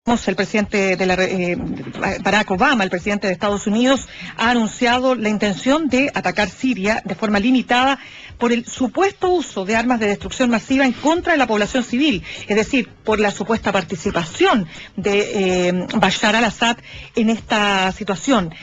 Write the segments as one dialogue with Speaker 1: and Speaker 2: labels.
Speaker 1: El presidente de Barack Obama, el presidente de Estados Unidos, ha anunciado la intención de atacar Siria de forma limitada por el supuesto uso de armas de destrucción masiva en contra de la población civil, es decir, por la supuesta participación de Bashar al-Assad en esta situación.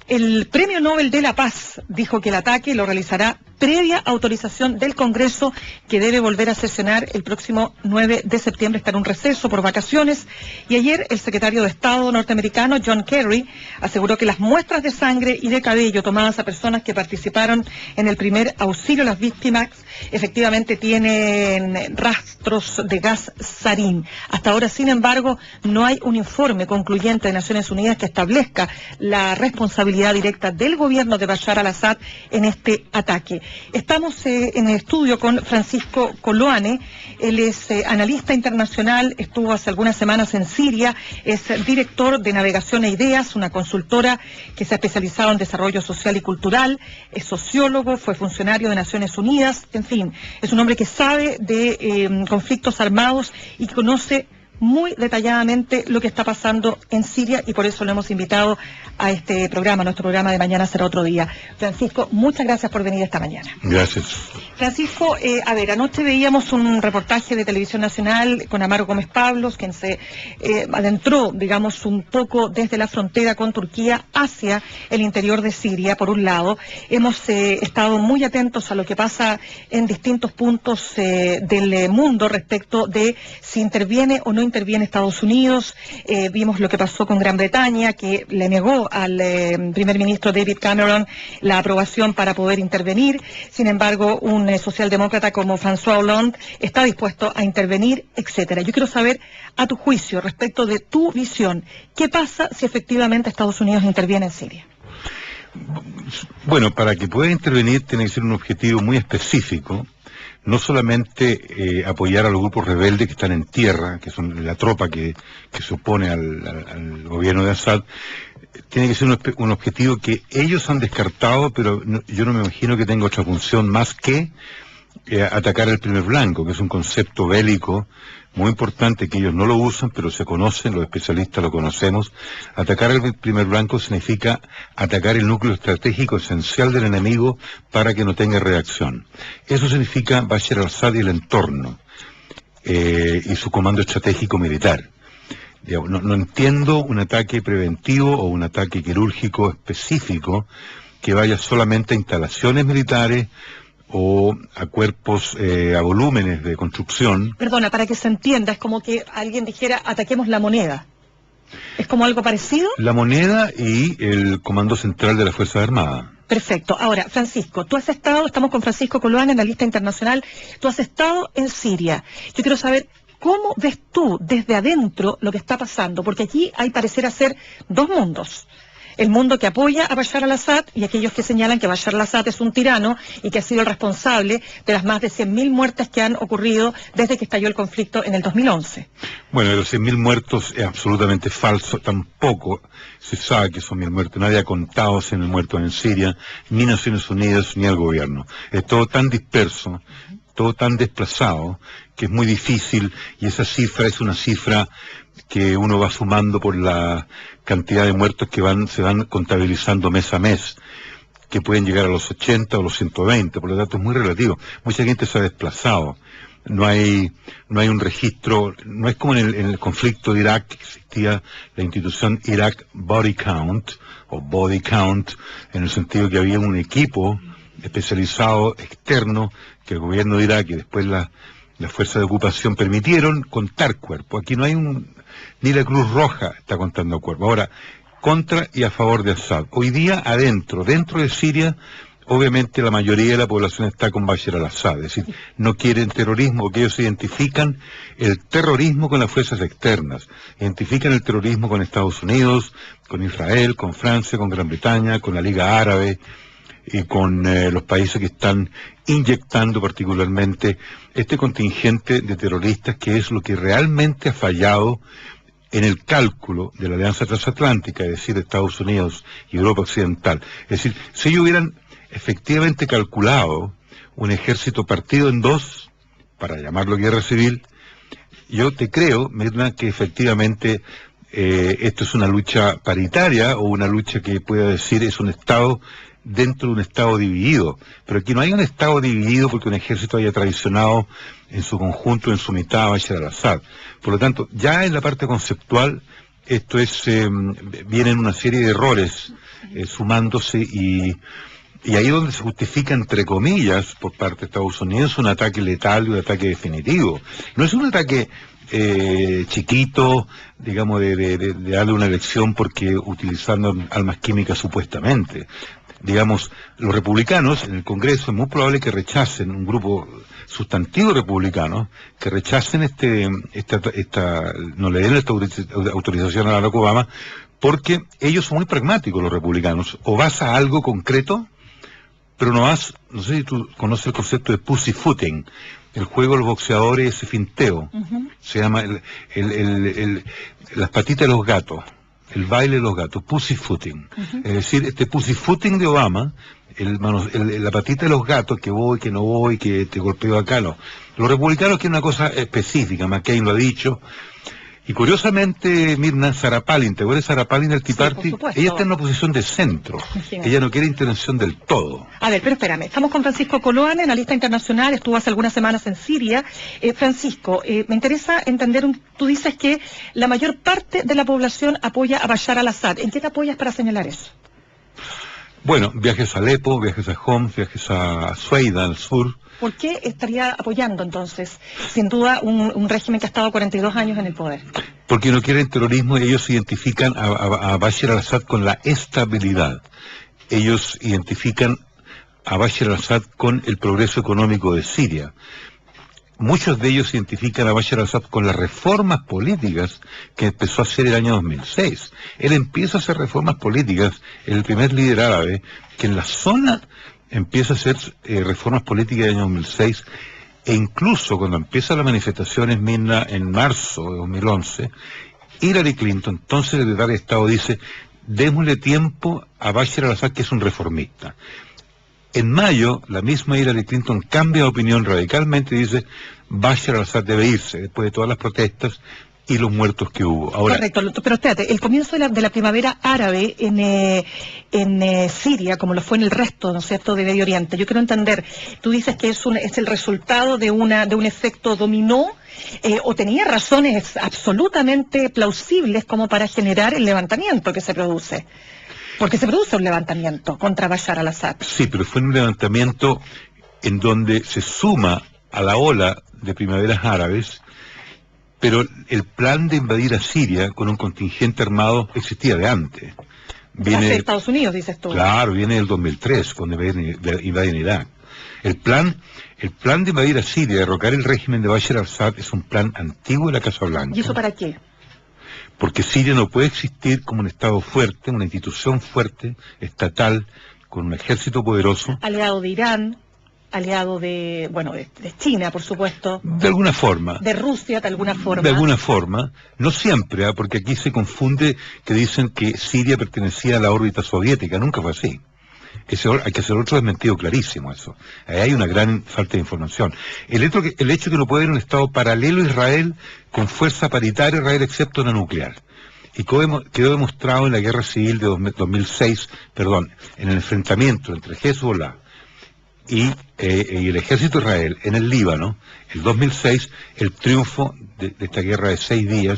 Speaker 1: El Premio Nobel de la Paz dijo que el ataque lo realizará previa autorización del Congreso, que debe volver a sesionar el próximo 9 de septiembre, está en un receso por vacaciones. Y ayer el secretario de Estado norteamericano, John Kerry, aseguró que las muestras de sangre y de cabello tomadas a personas que participaron en el primer auxilio a las víctimas efectivamente tienen rastros de gas sarín. Hasta ahora, sin embargo, no hay un informe concluyente de Naciones Unidas que establezca la responsabilidad directa del gobierno de Bashar al-Assad en este ataque. Estamos en el estudio con Francisco Coloane. Él es analista internacional, estuvo hace algunas semanas en Siria, es director de Navegación e Ideas, una consultora que se ha especializado en desarrollo social y cultural, es sociólogo, fue funcionario de Naciones Unidas, en fin, es un hombre que sabe de conflictos armados y conoce muy detalladamente lo que está pasando en Siria, y por eso lo hemos invitado a este programa. Nuestro programa de mañana será otro día. Francisco, muchas gracias por venir esta mañana.
Speaker 2: Gracias.
Speaker 1: Francisco, anoche veíamos un reportaje de Televisión Nacional con Amaro Gómez Pablos, quien se adentró, digamos, un poco desde la frontera con Turquía hacia el interior de Siria, por un lado. Hemos estado muy atentos a lo que pasa en distintos puntos del mundo respecto de si interviene o no interviene Estados Unidos. Vimos lo que pasó con Gran Bretaña, que le negó al primer ministro David Cameron la aprobación para poder intervenir. Sin embargo, un socialdemócrata como François Hollande está dispuesto a intervenir, etcétera. Yo quiero saber, a tu juicio, respecto de tu visión, ¿qué pasa si efectivamente Estados Unidos interviene en Siria?
Speaker 2: Bueno, para que pueda intervenir tiene que ser un objetivo muy específico. No solamente apoyar a los grupos rebeldes que están en tierra, que son la tropa que se opone al gobierno de Assad. Tiene que ser un objetivo que ellos han descartado, pero yo no me imagino que tenga otra función más que atacar al primer blanco, que es un concepto bélico muy importante que ellos no lo usan, pero se conocen, los especialistas lo conocemos. Atacar al primer blanco significa atacar el núcleo estratégico esencial del enemigo para que no tenga reacción. Eso significa Bashar al-Assad y el entorno, y su comando estratégico militar. No entiendo un ataque preventivo o un ataque quirúrgico específico que vaya solamente a instalaciones militares o a cuerpos, a volúmenes de construcción.
Speaker 1: Perdona, para que se entienda, es como que alguien dijera, ataquemos la moneda. ¿Es como algo parecido?
Speaker 2: La moneda y el Comando Central de las Fuerzas Armadas.
Speaker 1: Perfecto. Ahora, Francisco, tú has estado, estamos con Francisco Coloane, analista internacional, tú has estado en Siria. Yo quiero saber, ¿cómo ves tú desde adentro lo que está pasando? Porque aquí hay parecer ser dos mundos. El mundo que apoya a Bashar al-Assad y aquellos que señalan que Bashar al-Assad es un tirano y que ha sido el responsable de las más de 100.000 muertes que han ocurrido desde que estalló el conflicto en el 2011.
Speaker 2: Bueno, de los 100.000 muertos es absolutamente falso, tampoco se sabe que son 1.000 muertos, nadie ha contado 100.000 muertos en Siria, ni Naciones Unidas ni el gobierno. Es todo tan disperso, todo tan desplazado, que es muy difícil, y esa cifra es una cifra que uno va sumando por la cantidad de muertos que se van contabilizando mes a mes, que pueden llegar a los 80 o los 120, por lo tanto es muy relativo. Mucha gente se ha desplazado, no hay un registro, no es como en el conflicto de Irak, que existía la institución Iraq Body Count, o Body Count, en el sentido que había un equipo especializado externo que el gobierno de Irak y después las fuerzas de ocupación permitieron contar cuerpos. Aquí no hay ni la Cruz Roja está contando cuerpos. Ahora, contra y a favor de Assad. Hoy día dentro de Siria, obviamente la mayoría de la población está con Bashar al-Assad, es decir, no quieren terrorismo, porque ellos identifican el terrorismo con las fuerzas externas, identifican el terrorismo con Estados Unidos, con Israel, con Francia, con Gran Bretaña, con la Liga Árabe, y con los países que están inyectando particularmente este contingente de terroristas, que es lo que realmente ha fallado en el cálculo de la Alianza Transatlántica, es decir, Estados Unidos y Europa Occidental. Es decir, si ellos hubieran efectivamente calculado un ejército partido en dos, para llamarlo guerra civil, yo te creo, Mirna, que efectivamente esto es una lucha paritaria o una lucha que pueda decir es un Estado dentro de un Estado dividido. Pero aquí no hay un Estado dividido porque un ejército haya traicionado en su conjunto, en su mitad, a Bashar al-Assad. Por lo tanto, ya en la parte conceptual, esto es, vienen una serie de errores sumándose y ahí es donde se justifica, entre comillas, por parte de Estados Unidos, un ataque letal y un ataque definitivo. No es un ataque chiquito, digamos, de darle una elección porque utilizando armas químicas supuestamente. Digamos, los republicanos en el Congreso es muy probable que rechacen, un grupo sustantivo republicano, que rechacen no le den esta autorización a Barack Obama, porque ellos son muy pragmáticos los republicanos. O vas a algo concreto, pero no sé si tú conoces el concepto de pussyfooting, el juego de los boxeadores, ese finteo, se llama las patitas de los gatos, el baile de los gatos, pussyfooting. Es decir, este pussyfooting de Obama, la patita de los gatos, que voy, que no voy, que te golpeo acá, no. Los republicanos quieren una cosa específica, McCain lo ha dicho. Y curiosamente, Mirna, Sarah Palin, ¿te acuerdas de Sarah Palin del Tea Party? Ella está en una posición de centro. Ella no quiere intervención del todo.
Speaker 1: A ver, pero espérame, estamos con Francisco Coloane, analista internacional, estuvo hace algunas semanas en Siria. Francisco, me interesa entender, tú dices que la mayor parte de la población apoya a Bashar al-Assad. ¿En qué te apoyas para señalar eso?
Speaker 2: Bueno, viajes a Alepo, viajes a Homs, viajes a Sueida, al sur.
Speaker 1: ¿Por qué estaría apoyando entonces, sin duda, un régimen que ha estado 42 años en el poder?
Speaker 2: Porque no quieren terrorismo y ellos identifican a Bashar al-Assad con la estabilidad. Ellos identifican a Bashar al-Assad con el progreso económico de Siria. Muchos de ellos identifican a Bashar al-Assad con las reformas políticas que empezó a hacer el año 2006. Él empieza a hacer reformas políticas, el primer líder árabe, que en la zona empieza a hacer reformas políticas del año 2006, e incluso cuando empiezan las manifestaciones en marzo de 2011, Hillary Clinton, entonces el secretario de Estado, dice, démosle tiempo a Bashar al-Assad, que es un reformista. En mayo, la misma Hillary Clinton cambia de opinión radicalmente y dice, Bashar al-Assad debe irse, después de todas las protestas y los muertos que hubo. Ahora,
Speaker 1: correcto, pero espérate, el comienzo de la primavera árabe en Siria, como lo fue en el resto, ¿no es cierto?, de Medio Oriente. Yo quiero entender, tú dices que es el resultado de un efecto dominó, o tenía razones absolutamente plausibles como para generar el levantamiento que se produce. Porque se produce un levantamiento contra Bashar al-Assad.
Speaker 2: Sí, pero fue un levantamiento en donde se suma a la ola de primaveras árabes, pero el plan de invadir a Siria con un contingente armado existía de antes.
Speaker 1: Viene de Estados Unidos, dices tú.
Speaker 2: Claro, viene del 2003, cuando invaden Irak. El plan de invadir a Siria, derrocar el régimen de Bashar al-Assad, es un plan antiguo de la Casa Blanca.
Speaker 1: ¿Y eso para qué?
Speaker 2: Porque Siria no puede existir como un Estado fuerte, una institución fuerte, estatal, con un ejército poderoso.
Speaker 1: Aliado de Irán, aliado de China, por supuesto.
Speaker 2: De alguna forma.
Speaker 1: De Rusia, de alguna forma.
Speaker 2: De alguna forma. No siempre, porque aquí se confunde que dicen que Siria pertenecía a la órbita soviética. Nunca fue así. Hay que hacer otro desmentido clarísimo eso. Ahí hay una gran falta de información. El hecho que no puede haber un Estado paralelo a Israel con fuerza paritaria a Israel excepto una nuclear. Y quedó demostrado en la guerra civil de 2006, en el enfrentamiento entre Hezbollah y el ejército de Israel en el Líbano, el 2006, el triunfo de esta guerra de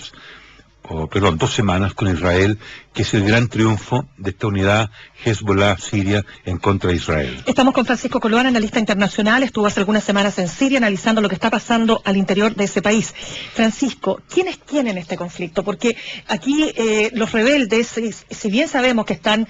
Speaker 2: 2 semanas con Israel, que es el gran triunfo de esta unidad Hezbollah-Siria en contra de Israel.
Speaker 1: Estamos con Francisco Coloane, analista internacional, estuvo hace algunas semanas en Siria analizando lo que está pasando al interior de ese país. Francisco, ¿quién es quién en este conflicto? Porque aquí los rebeldes, si bien sabemos que están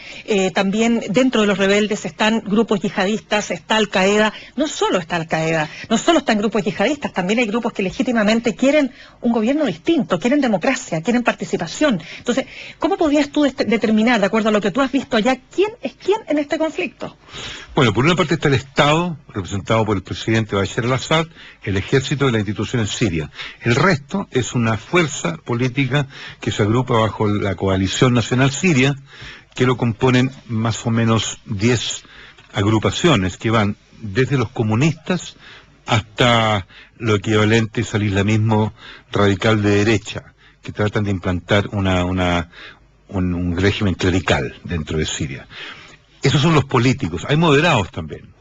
Speaker 1: también dentro de los rebeldes, están grupos yihadistas, está Al-Qaeda, no solo está Al-Qaeda, no solo están grupos yihadistas, también hay grupos que legítimamente quieren un gobierno distinto, quieren democracia, quieren participación. Entonces, ¿cómo podrías tú determinar, de acuerdo a lo que tú has visto allá, quién es quién en este conflicto?
Speaker 2: Bueno, por una parte está el Estado, representado por el presidente Bashar al-Assad, el ejército y las instituciones sirias. El resto es una fuerza política que se agrupa bajo la coalición nacional siria, que lo componen más o menos 10 agrupaciones que van desde los comunistas hasta lo equivalente al islamismo radical de derecha, que tratan de implantar un régimen clerical dentro de Siria. Esos son los políticos. Hay moderados también.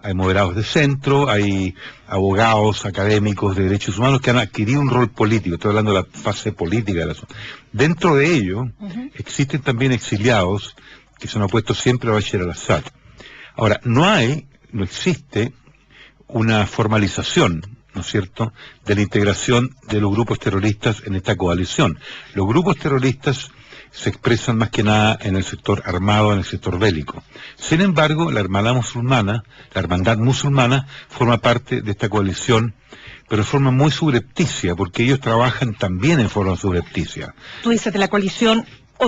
Speaker 2: Hay moderados de centro, hay abogados, académicos de derechos humanos que han adquirido un rol político. Estoy hablando de la fase política de la zona. Dentro de ello, existen también exiliados que se han opuesto siempre a Bashar al-Assad. Ahora, no existe una formalización, ¿no es cierto?, de la integración de los grupos terroristas en esta coalición. Los grupos terroristas se expresan más que nada en el sector armado, en el sector bélico. Sin embargo, la hermandad musulmana forma parte de esta coalición, pero de forma muy subrepticia, porque ellos trabajan también en forma subrepticia.
Speaker 1: Tú dices de la coalición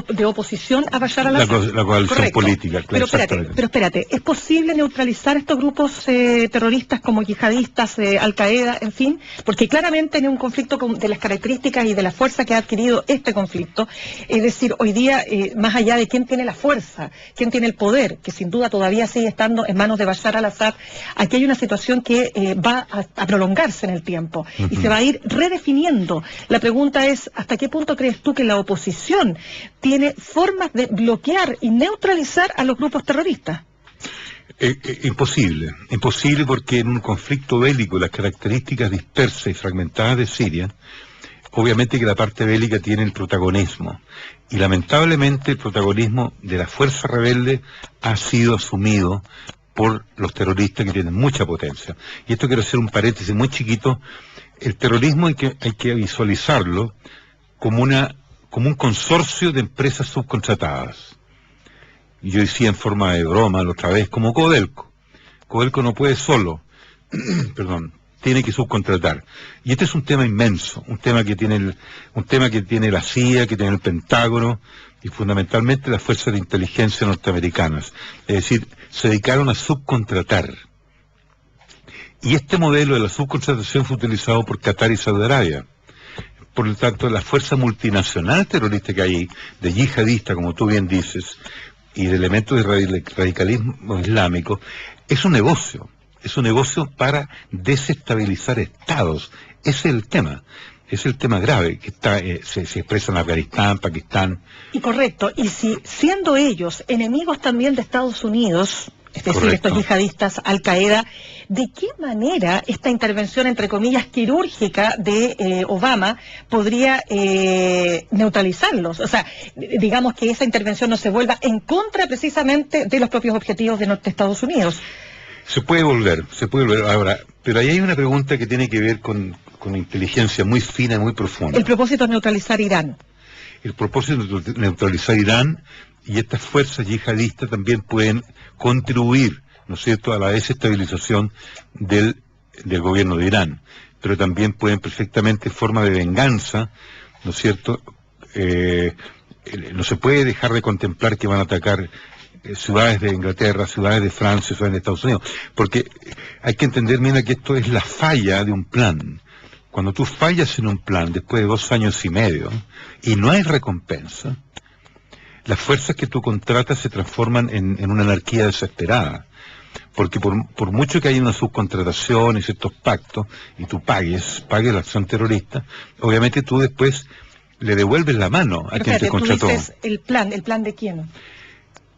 Speaker 1: de oposición a Bashar al-Assad.
Speaker 2: La coalición
Speaker 1: Correcto.
Speaker 2: política, claro.
Speaker 1: Pero espérate, ¿es posible neutralizar estos grupos terroristas como yihadistas, Al-Qaeda, en fin? Porque claramente en un conflicto de las características y de la fuerza que ha adquirido este conflicto, es decir, hoy día, más allá de quién tiene la fuerza, quién tiene el poder, que sin duda todavía sigue estando en manos de Bashar al-Assad, aquí hay una situación que va a prolongarse en el tiempo y se va a ir redefiniendo. La pregunta es, ¿hasta qué punto crees tú que la oposición tiene formas de bloquear y neutralizar a los grupos terroristas? Imposible porque en un conflicto bélico las características dispersas y fragmentadas de Siria, obviamente que la parte bélica tiene el protagonismo, y lamentablemente el protagonismo de la fuerza rebelde ha sido asumido por los terroristas que tienen mucha potencia. Y esto quiero hacer un paréntesis muy chiquito. El terrorismo hay que visualizarlo como un consorcio de empresas subcontratadas. Y yo decía en forma de broma la otra vez, como Codelco. Codelco no puede solo, perdón, tiene que subcontratar. Y este es un tema inmenso, un tema que tiene la CIA, que tiene el Pentágono y fundamentalmente las fuerzas de inteligencia norteamericanas. Es decir, se dedicaron a subcontratar. Y este modelo de la subcontratación fue utilizado por Qatar y Saudi Arabia. Por lo tanto, la fuerza multinacional terrorista que hay, de yihadistas, como tú bien dices, y de elementos de radicalismo islámico, es un negocio para desestabilizar estados. Ese es el tema grave que se expresa en Afganistán, Pakistán. Y correcto, y si siendo ellos enemigos también de Estados Unidos, es decir,
Speaker 2: Correcto.
Speaker 1: Estos yihadistas, Al-Qaeda, ¿de qué manera esta intervención, entre comillas, quirúrgica de Obama podría neutralizarlos? O sea, digamos que esa intervención no se vuelva en contra precisamente de los propios objetivos de Estados Unidos.
Speaker 2: Se puede volver ahora, pero ahí hay una pregunta que tiene que ver con inteligencia muy fina y muy profunda.
Speaker 1: El propósito es neutralizar Irán.
Speaker 2: El propósito es neutralizar Irán, y estas fuerzas yihadistas también pueden contribuir, ¿no es cierto?, a la desestabilización del gobierno de Irán, pero también pueden perfectamente, en forma de venganza, ¿no es cierto?, no se puede dejar de contemplar que van a atacar ciudades de Inglaterra, ciudades de Francia, ciudades de Estados Unidos, porque hay que entender, mira, que esto es la falla de un plan. Cuando tú fallas en un plan después de 2 años y medio y no hay recompensa, las fuerzas que tú contratas se transforman en una anarquía desesperada. Porque por mucho que haya una subcontratación y ciertos pactos, y tú pagues la acción terrorista, obviamente tú después le devuelves la mano a quien te contrató.
Speaker 1: Tú dices el plan ¿de quién?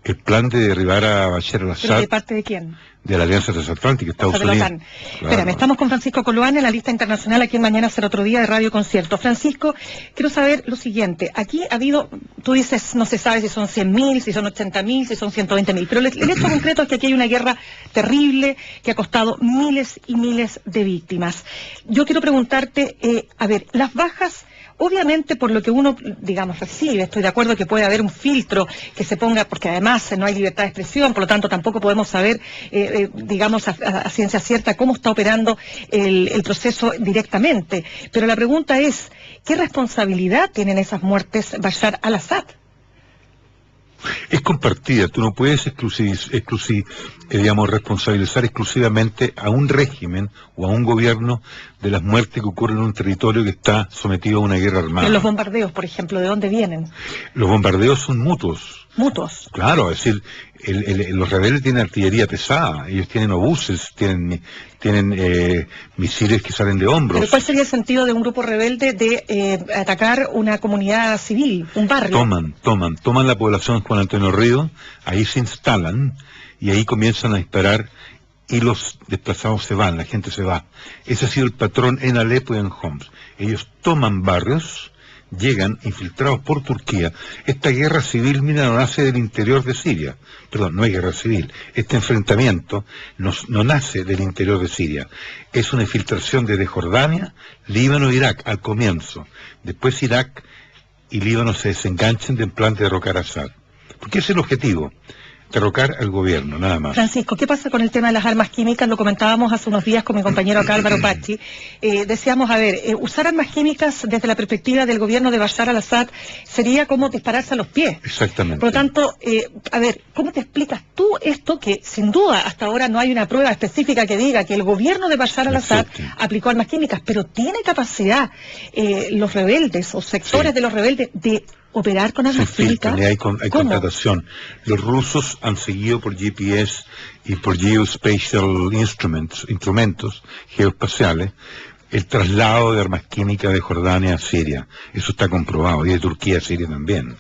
Speaker 2: El plan de derribar a Bashar al-Assad.
Speaker 1: ¿Pero de parte de quién?
Speaker 2: De la Alianza Transatlántica, Estados Unidos. Claro.
Speaker 1: Espérame, estamos con Francisco Coloane en la lista internacional aquí en Mañana Será Otro Día de Radio Concierto. Francisco, quiero saber lo siguiente. Aquí ha habido, tú dices, no se sabe si son 100.000, si son 80.000, si son 120.000, pero el hecho concreto es que aquí hay una guerra terrible que ha costado miles y miles de víctimas. Yo quiero preguntarte, a ver, las bajas... Obviamente, por lo que uno, digamos, recibe, estoy de acuerdo que puede haber un filtro que se ponga, porque además no hay libertad de expresión, por lo tanto tampoco podemos saber, digamos, a ciencia cierta cómo está operando el proceso directamente. Pero la pregunta es, ¿qué responsabilidad tienen esas muertes Bashar al-Assad?
Speaker 2: Es compartida, tú no puedes responsabilizar exclusivamente a un régimen o a un gobierno de las muertes que ocurren en un territorio que está sometido a una guerra armada.
Speaker 1: Pero los bombardeos, por ejemplo, ¿de dónde vienen?
Speaker 2: Los bombardeos son mutuos.
Speaker 1: mutuos.
Speaker 2: Claro, es decir, los rebeldes tienen artillería pesada, ellos tienen obuses, tienen misiles que salen de hombros.
Speaker 1: ¿Pero cuál sería el sentido de un grupo rebelde de atacar una comunidad civil, un barrio?
Speaker 2: Toman la población Juan Antonio Río, ahí se instalan y ahí comienzan a disparar y los desplazados se van, la gente se va. Ese ha sido el patrón en Alepo y en Homs. Ellos toman barrios, llegan infiltrados por Turquía. Esta guerra civil, mira, no nace del interior de Siria. Perdón, no hay guerra civil. Este enfrentamiento no nace del interior de Siria. Es una infiltración desde Jordania, Líbano e Irak al comienzo. Después Irak y Líbano se desenganchan del plan de derrocar a Assad. Porque ese es el objetivo. Derrocar al gobierno, nada más.
Speaker 1: Francisco, ¿qué pasa con el tema de las armas químicas? Lo comentábamos hace unos días con mi compañero acá, Álvaro Pachi. Decíamos, usar armas químicas desde la perspectiva del gobierno de Bashar al-Assad sería como dispararse a los pies.
Speaker 2: Exactamente.
Speaker 1: Por lo tanto, ¿cómo te explicas tú esto que sin duda hasta ahora no hay una prueba específica que diga que el gobierno de Bashar al-Assad aplicó armas químicas, pero tiene capacidad los rebeldes o sectores de los rebeldes de operar con armas químicas?
Speaker 2: Hay contratación. Los rusos han seguido por GPS y por Geospatial instrumentos geoespaciales el traslado de armas químicas de Jordania a Siria. Eso está comprobado, y de Turquía a Siria también.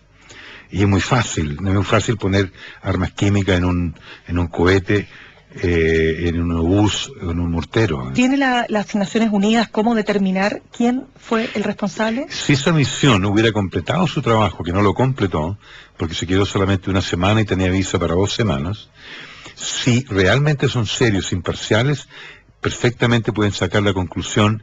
Speaker 2: Y es muy fácil, no es muy fácil poner armas químicas en un cohete, en un obús, en un mortero.
Speaker 1: ¿Tiene las Naciones Unidas cómo determinar quién fue el responsable?
Speaker 2: Si esa misión hubiera completado su trabajo, que no lo completó, porque se quedó solamente una semana y tenía visa para 2 semanas, si realmente son serios, imparciales, perfectamente pueden sacar la conclusión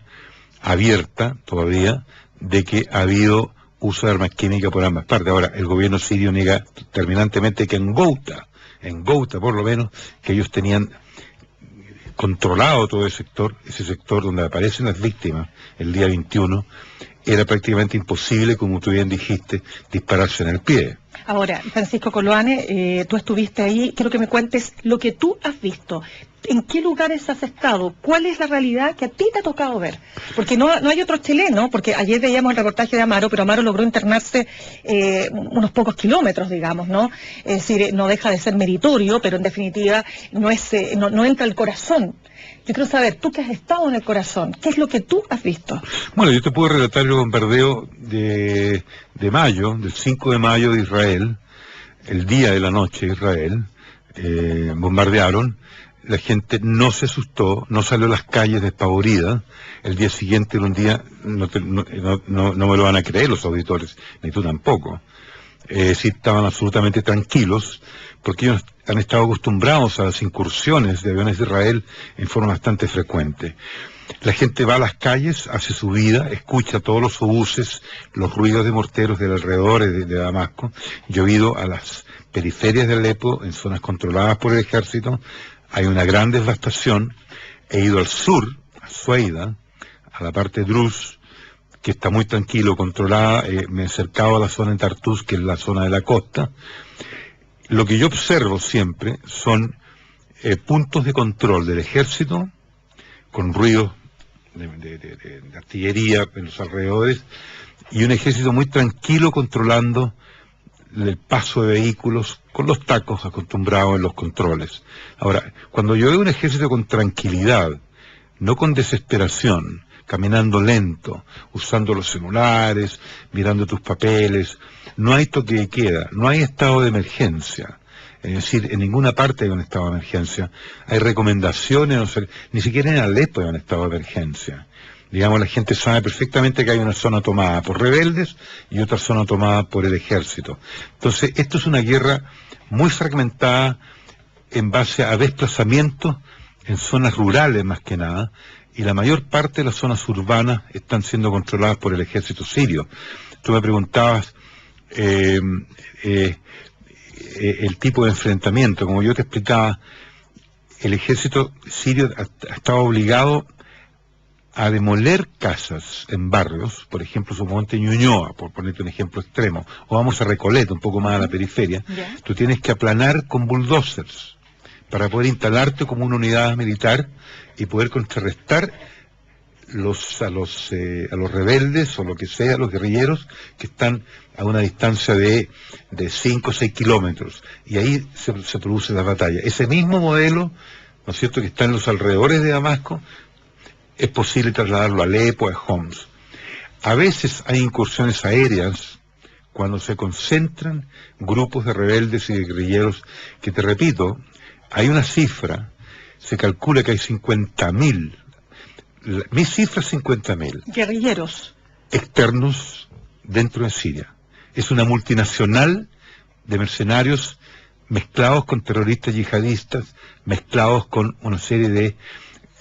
Speaker 2: abierta todavía de que ha habido uso de armas químicas por ambas partes. Ahora, el gobierno sirio niega terminantemente que en Ghouta por lo menos, que ellos tenían controlado todo ese sector donde aparecen las víctimas el día 21, era prácticamente imposible, como tú bien dijiste, dispararse en el pie.
Speaker 1: Ahora, Francisco Coloane, tú estuviste ahí, quiero que me cuentes lo que tú has visto. ¿En qué lugares has estado? ¿Cuál es la realidad que a ti te ha tocado ver? Porque no hay otro chileno, porque ayer veíamos el reportaje de Amaro, pero Amaro logró internarse unos pocos kilómetros, digamos, ¿no? Es decir, no deja de ser meritorio, pero en definitiva no entra al corazón. Yo quiero saber, tú que has estado en el corazón, ¿qué es lo que tú has visto? Bueno,
Speaker 2: yo te puedo relatar el bombardeo de mayo, del 5 de mayo de Israel, el día de la noche de Israel, bombardearon. La gente no se asustó, no salió a las calles despavorida. El día siguiente era un día, no me lo van a creer los auditores, ni tú tampoco. Sí estaban absolutamente tranquilos, porque ellos han estado acostumbrados a las incursiones de aviones de Israel en forma bastante frecuente. La gente va a las calles, hace su vida, escucha todos los obuses, los ruidos de morteros del alrededor de Damasco. Yo he ido a las periferias de Alepo, en zonas controladas por el ejército. Hay una gran devastación. He ido al sur, a Sueida, a la parte de Druz, que está muy tranquilo, controlada. Me he acercado a la zona de Tartus, que es la zona de la costa. Lo que yo observo siempre son puntos de control del ejército, con ruidos de artillería en los alrededores, y un ejército muy tranquilo controlando el paso de vehículos con los tacos acostumbrados en los controles. Ahora, cuando yo veo un ejército con tranquilidad, no con desesperación, caminando lento, usando los celulares, mirando tus papeles, no hay toque de queda, no hay estado de emergencia. Es decir, en ninguna parte hay un estado de emergencia. Hay recomendaciones, no sé, ni siquiera en Alepo hay un estado de emergencia. Digamos, la gente sabe perfectamente que hay una zona tomada por rebeldes y otra zona tomada por el ejército. Entonces, esto es una guerra muy fragmentada en base a desplazamientos en zonas rurales más que nada, y la mayor parte de las zonas urbanas están siendo controladas por el ejército sirio. Tú me preguntabas el tipo de enfrentamiento. Como yo te explicaba, el ejército sirio ha estado obligado a demoler casas en barrios, por ejemplo, suponte Ñuñoa, por ponerte un ejemplo extremo, o vamos a Recoleta, un poco más a la periferia. Tú tienes que aplanar con bulldozers para poder instalarte como una unidad militar y poder contrarrestar a los rebeldes o lo que sea, los guerrilleros que están a una distancia de 5 o 6 kilómetros, y ahí se produce la batalla. Ese mismo modelo, ¿no es cierto?, que está en los alrededores de Damasco, es posible trasladarlo a Alepo, a Homs. A veces hay incursiones aéreas cuando se concentran grupos de rebeldes y de guerrilleros, que te repito, hay una cifra, se calcula que hay 50.000, mi cifra es 50.000.
Speaker 1: Guerrilleros.
Speaker 2: Externos dentro de Siria. Es una multinacional de mercenarios mezclados con terroristas yihadistas, mezclados con una serie de,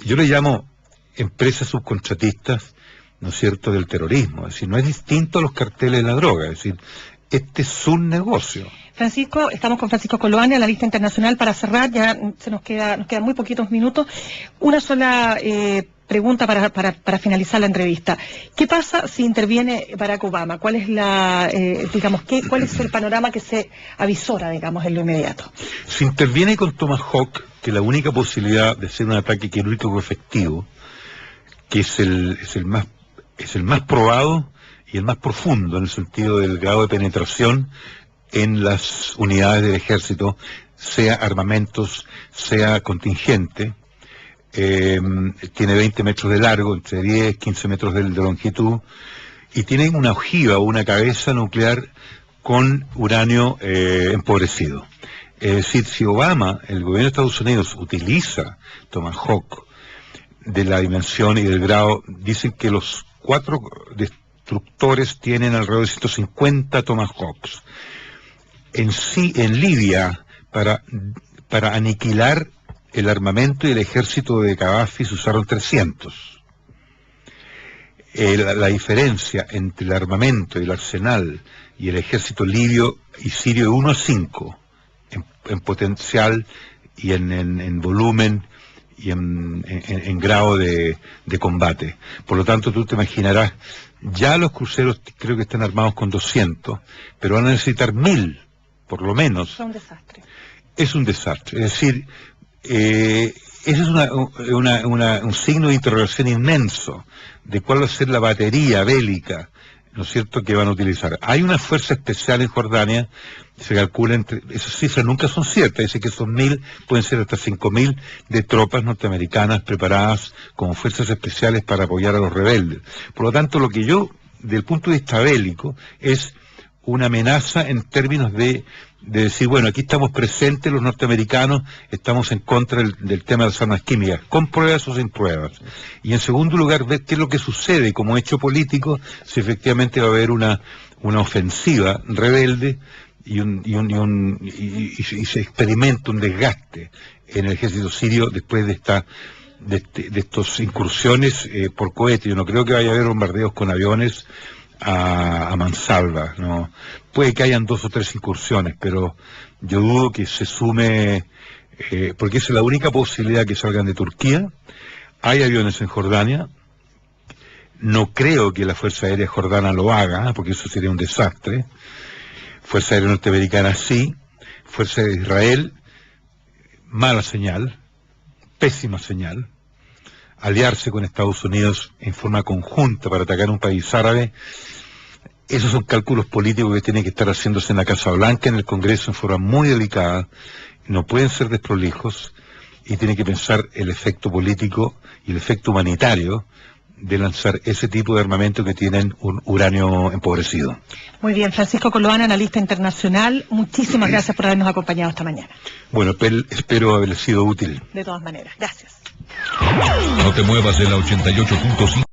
Speaker 2: yo le llamo empresas subcontratistas, ¿no es cierto?, del terrorismo. Es decir, no es distinto a los carteles de la droga, es decir, este es un negocio.
Speaker 1: Francisco, estamos con Francisco Coloane, analista internacional. Para cerrar, ya nos quedan muy poquitos minutos. Una sola pregunta para finalizar la entrevista. ¿Qué pasa si interviene Barack Obama? ¿Cuál es cuál es el panorama que se avisora, digamos, en lo inmediato?
Speaker 2: Si interviene con Tomahawk, que la única posibilidad de hacer un ataque quirúrgico efectivo, que es el más probado y el más profundo en el sentido del grado de penetración en las unidades del ejército, sea armamentos, sea contingente, tiene 20 metros de largo, entre 10 y 15 metros de longitud, y tiene una ojiva o una cabeza nuclear con uranio empobrecido. Es decir, si Obama, el gobierno de Estados Unidos, utiliza Tomahawk de la dimensión y del grado, dicen que los 4 destructores tienen alrededor de 150 Tomahawks. En Libia, para aniquilar el armamento y el ejército de Gaddafi se usaron 300. La diferencia entre el armamento y el arsenal y el ejército libio y sirio es 1 a 5 en potencial y en volumen y en grado de combate. Por lo tanto, tú te imaginarás, ya los cruceros creo que están armados con 200, pero van a necesitar 1000, por lo menos.
Speaker 1: Es un desastre.
Speaker 2: Es un desastre. Es decir, ese es un signo de interrogación inmenso de cuál va a ser la batería bélica, ¿no es cierto?, que van a utilizar. Hay una fuerza especial en Jordania, se calcula esas cifras nunca son ciertas, dice que son 1000, pueden ser hasta 5000 de tropas norteamericanas preparadas como fuerzas especiales para apoyar a los rebeldes. Por lo tanto, lo que yo, desde el punto de vista bélico, es una amenaza en términos de decir, bueno, aquí estamos presentes los norteamericanos, estamos en contra del tema de las armas químicas, con pruebas o sin pruebas. Y en segundo lugar, ver qué es lo que sucede como hecho político, si efectivamente va a haber una ofensiva rebelde y se experimenta un desgaste en el ejército sirio después de estas incursiones por cohete. Yo no creo que vaya a haber bombardeos con aviones a mansalva, ¿no? Puede que hayan 2 o 3 incursiones, pero yo dudo que se sume, porque esa es la única posibilidad que salgan de Turquía. Hay aviones en Jordania, no creo que la Fuerza Aérea Jordana lo haga, porque eso sería un desastre. Fuerza Aérea Norteamericana sí, Fuerza de Israel, mala señal, pésima señal. Aliarse con Estados Unidos en forma conjunta para atacar un país árabe, esos son cálculos políticos que tienen que estar haciéndose en la Casa Blanca, en el Congreso, en forma muy delicada, no pueden ser desprolijos, y tienen que pensar el efecto político y el efecto humanitario de lanzar ese tipo de armamento que tienen un uranio empobrecido.
Speaker 1: Muy bien, Francisco Coloane, analista internacional, muchísimas gracias por habernos acompañado esta mañana.
Speaker 2: Bueno, espero haber sido útil.
Speaker 1: De todas maneras, gracias.
Speaker 3: No te muevas de la 88.5.